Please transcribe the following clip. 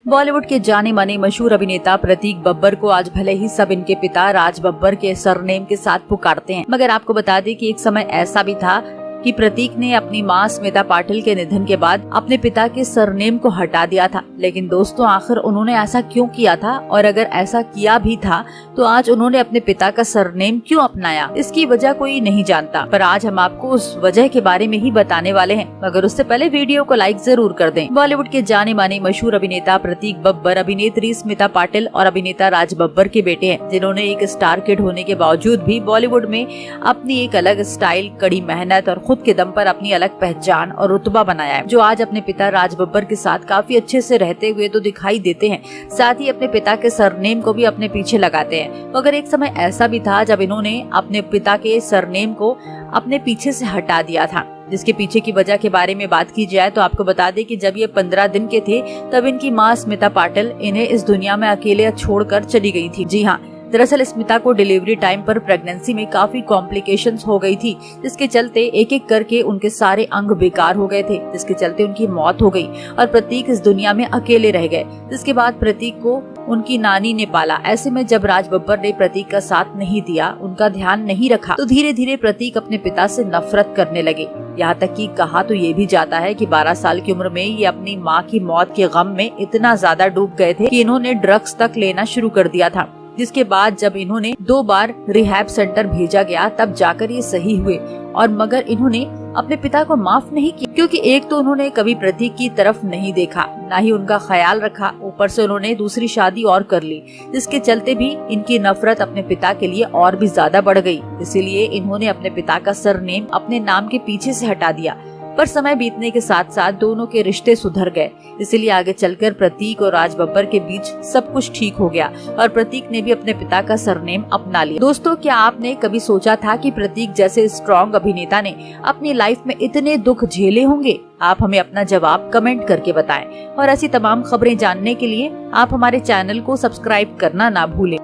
बॉलीवुड के जाने माने मशहूर अभिनेता प्रतीक बब्बर को आज भले ही सब इनके पिता राज बब्बर के सरनेम के साथ पुकारते हैं, मगर आपको बता दें कि एक समय ऐसा भी था कि प्रतीक ने अपनी मां स्मिता पाटिल के निधन के बाद अपने पिता के सरनेम को हटा दिया था। लेकिन दोस्तों, आखिर उन्होंने ऐसा क्यों किया था, और अगर ऐसा किया भी था तो आज उन्होंने अपने पिता का सरनेम क्यों अपनाया, इसकी वजह कोई नहीं जानता। पर आज हम आपको उस वजह के बारे में ही बताने वाले हैं, मगर उससे पहले वीडियो को लाइक जरूर कर दें। बॉलीवुड के जाने माने मशहूर अभिनेता प्रतीक बब्बर अभिनेत्री स्मिता पाटिल और अभिनेता राज बब्बर के बेटे हैं, जिन्होंने एक स्टार किड होने के बावजूद भी बॉलीवुड में अपनी एक अलग स्टाइल, कड़ी मेहनत और खुद के दम पर अपनी अलग पहचान और रुतबा बनाया है, जो आज अपने पिता राज बब्बर के साथ काफी अच्छे से रहते हुए तो दिखाई देते हैं, साथ ही अपने पिता के सरनेम को भी अपने पीछे लगाते हैं। मगर एक समय ऐसा भी था जब इन्होंने अपने पिता के सरनेम को अपने पीछे से हटा दिया था, जिसके पीछे की वजह के बारे में बात की जाए तो आपको बता दें कि जब ये 15 दिन के थे तब इनकी मां स्मिता पाटिल इन्हें इस दुनिया में अकेले छोड़कर चली गई थी। जी हाँ, दरअसल स्मिता को डिलीवरी टाइम पर प्रेगनेंसी में काफी कॉम्प्लिकेशंस हो गई थी, जिसके चलते एक एक करके उनके सारे अंग बेकार हो गए थे, जिसके चलते उनकी मौत हो गई और प्रतीक इस दुनिया में अकेले रह गए। जिसके बाद प्रतीक को उनकी नानी ने पाला। ऐसे में जब राज बब्बर ने प्रतीक का साथ नहीं दिया, उनका ध्यान नहीं रखा, तो धीरे धीरे प्रतीक अपने पिता से नफरत करने लगे। यहाँ तक कि कहा तो ये भी जाता है कि 12 साल की उम्र में ये अपनी माँ की मौत के गम में इतना ज्यादा डूब गए थे कि इन्होंने ड्रग्स तक लेना शुरू कर दिया था। जिसके बाद जब इन्होंने 2 बार रिहैब सेंटर भेजा गया, तब जाकर ये सही हुए। और मगर इन्होंने अपने पिता को माफ नहीं किया, क्योंकि एक तो उन्होंने कभी प्रतीक की तरफ नहीं देखा, ना ही उनका ख्याल रखा, ऊपर से उन्होंने दूसरी शादी और कर ली, जिसके चलते भी इनकी नफरत अपने पिता के लिए और भी ज्यादा बढ़ गई। इसीलिए इन्होंने अपने पिता का सरनेम अपने नाम के पीछे से हटा दिया। पर समय बीतने के साथ साथ दोनों के रिश्ते सुधर गए, इसीलिए आगे चलकर प्रतीक और राज बब्बर के बीच सब कुछ ठीक हो गया और प्रतीक ने भी अपने पिता का सरनेम अपना लिया। दोस्तों, क्या आपने कभी सोचा था कि प्रतीक जैसे स्ट्रॉन्ग अभिनेता ने अपनी लाइफ में इतने दुख झेले होंगे? आप हमें अपना जवाब कमेंट करके बताएं और ऐसी तमाम खबरें जानने के लिए आप हमारे चैनल को सब्सक्राइब करना ना भूलें।